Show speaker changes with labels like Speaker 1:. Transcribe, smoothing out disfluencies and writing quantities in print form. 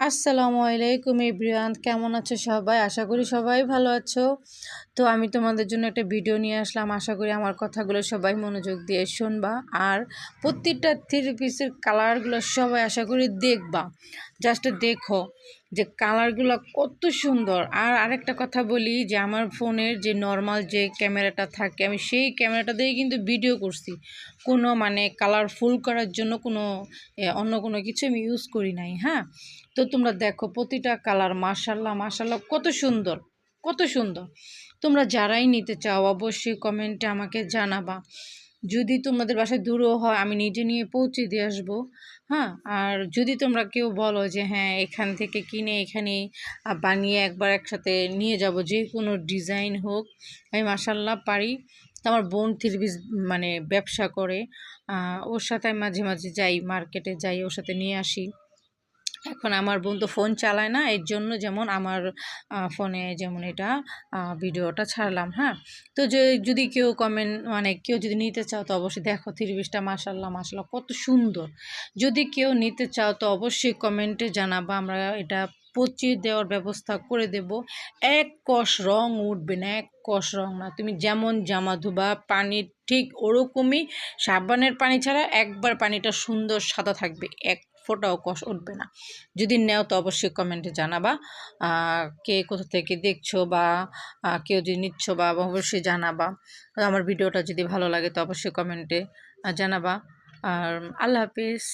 Speaker 1: আসসালামু আলাইকুম এভরিওয়ান, কেমন আছো সবাই? আশা করি সবাই ভালো আছো। তো আমি তোমাদের জন্য একটা ভিডিও নিয়ে আসলাম। আশা করি আমার কথাগুলো সবাই মনোযোগ দিয়ে শুনবা। আর প্রত্যেকটা থ্রি পিসের কালারগুলো সবাই আশা করি দেখবা। জাস্ট দেখো যে কালারগুলো কত সুন্দর। আর আরেকটা কথা বলি যে আমার ফোনের যে নর্মাল যে ক্যামেরাটা থাকে, আমি সেই ক্যামেরাটা দিয়ে কিন্তু ভিডিও করছি। কোনো মানে কালারফুল করার জন্য কোনো অন্য কোনো কিছু আমি ইউজ করি নাই। হ্যাঁ, তো তোমরা দেখো প্রতিটা কালার মাশাল্লাহ মাশাল্লাহ কত সুন্দর, কত সুন্দর। তোমরা যারাই নিতে চাও অবশ্যই কমেন্টে আমাকে জানাবা। যদি তোমাদের বাসায় দূরও হয় আমি নিজে নিয়ে পৌঁছে দিয়ে আসবো। হ্যাঁ, আর যদি তোমরা কেউ বলো যে হ্যাঁ এখান থেকে কিনে এখানে বানিয়ে একবার একসাথে নিয়ে যাব, যে কোনো ডিজাইন হোক, আমি মাশাল্লাহ পারি। তো আমার বোন থ্রি পিস মানে ব্যবসা করে, ওর সাথে আমি মাঝে মাঝে যাই, মার্কেটে যাই, ওর সাথে নিয়ে আসি। এখন আমার বোন তো ফোন চালায় না, এর জন্য যেমন আমার ফোনে যেমন এটা ভিডিওটা ছাড়লাম। হ্যাঁ, তো যদি কেউ কমেন্ট মানে কেউ যদি নিতে চাও তো অবশ্যই দেখো থ্রি পিসটা মাশাল্লাহ মাশাল্লাহ কত সুন্দর। যদি কেউ নিতে চাও তো অবশ্যই কমেন্টে জানাবা, আমরা এটা পচিয়ে দেওয়ার ব্যবস্থা করে দেব। এক কষ রং উঠবে না, এক কষ রং না। তুমি যেমন জামা ধুবা পানি ঠিক ওরকমই, সাবানের পানি ছাড়া একবার পানিটা সুন্দর সাদা থাকবে, এক ফোঁটাও কষ উঠবে না। যদি নেও তো অবশ্যই কমেন্টে জানাবা কে কোথা থেকে দেখছো, বা কেউ যদি নিচ্ছ বা অবশ্যই জানাবা। আমার ভিডিওটা যদি ভালো লাগে তো অবশ্যই কমেন্টে জানাবা। আর আল্লাহ হাফিজ।